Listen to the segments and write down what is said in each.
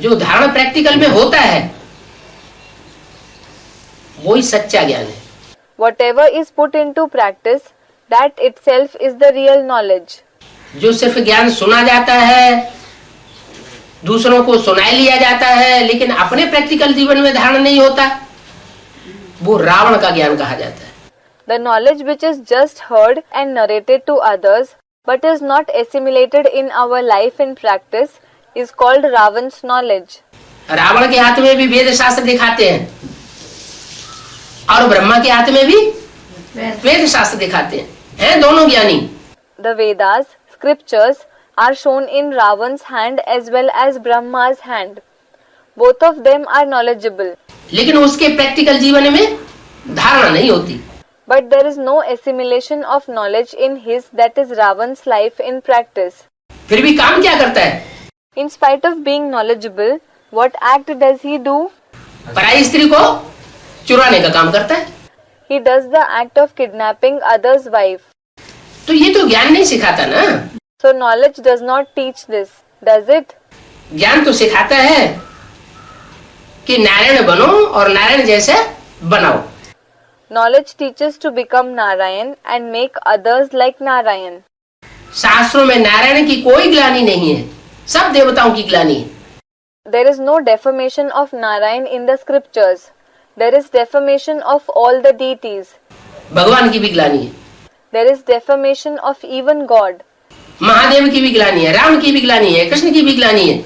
जो धारणा प्रैक्टिकल में होता है वो ही सच्चा ज्ञान है। Whatever is put into practice, that itself is the real knowledge. जो सिर्फ ज्ञान सुना जाता है, दूसरों को सुनाई लिया जाता है, लेकिन अपने प्रैक्टिकल जीवन में धारण नहीं होता, वो रावण का ज्ञान कहा जाता है। The knowledge which is just heard and narrated to others, but is not assimilated in our life in practice, is called Ravan's knowledge. Ravan के हाथ में भी वेद शास्त्र दिखाते हैं और ब्रह्मा के हाथ में भी वेद शास्त्र दिखाते हैं दोनों ज्ञानी। The Vedas, scriptures, are shown in Ravan's hand as well as Brahma's hand. Both of them are knowledgeable. लेकिन उसके प्रैक्टिकल जीवन में धारणा नहीं होती। But there is no assimilation of knowledge in his, that is Ravan's life in practice. फिर भी काम क्या करता है? In spite of being knowledgeable, what act does he do? पराई स्त्री को चुराने का काम करता है। He does the act of kidnapping others' wife. तो ये तो ज्ञान नहीं सिखाता ना। So knowledge does not teach this, does it? ज्ञान तो सिखाता है कि नारायण बनो और नारायण जैसे बनाओ। Knowledge teaches to become Narayan and make others like Narayan. शास्त्रों में नारायण की कोई ग्लानि नहीं है, सब देवताओं की ग्लानि है। There is no defamation of Narayan in the scriptures. There is defamation of all the deities. भगवान की भी ग्लानि है। There is defamation of even God. Mahadev की भी ग्लानि है, राम की भी ग्लानि है, कृष्ण की भी ग्लानि है।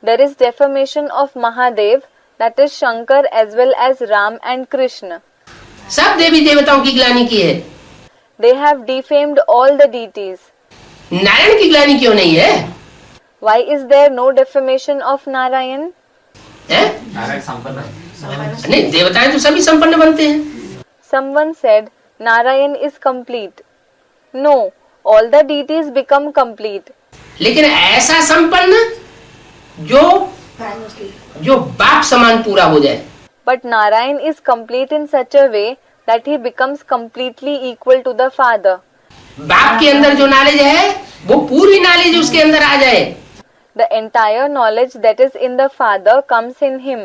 There is defamation of Mahadev, that is Shankar as well as Ram and Krishna. सब देवी देवताओं की ग्लानि की है। They have defamed all the deities. Narayan की ग्लानि क्यों नहीं है? Why is there no defamation of Narayan? है? नारायण संपन्न नहीं, देवताएं तो सभी संपन्न बनते हैं। Someone said Narayan is complete. No, all the deities become complete. लेकिन ऐसा संपन्न जो बाप समान पूरा हो जाए। But Narayan is complete in such a way that he becomes completely equal to the Father. बाप के अंदर जो नॉलेज है वो पूरी नॉलेज उसके अंदर आ जाए। The entire knowledge that is in the Father comes in him.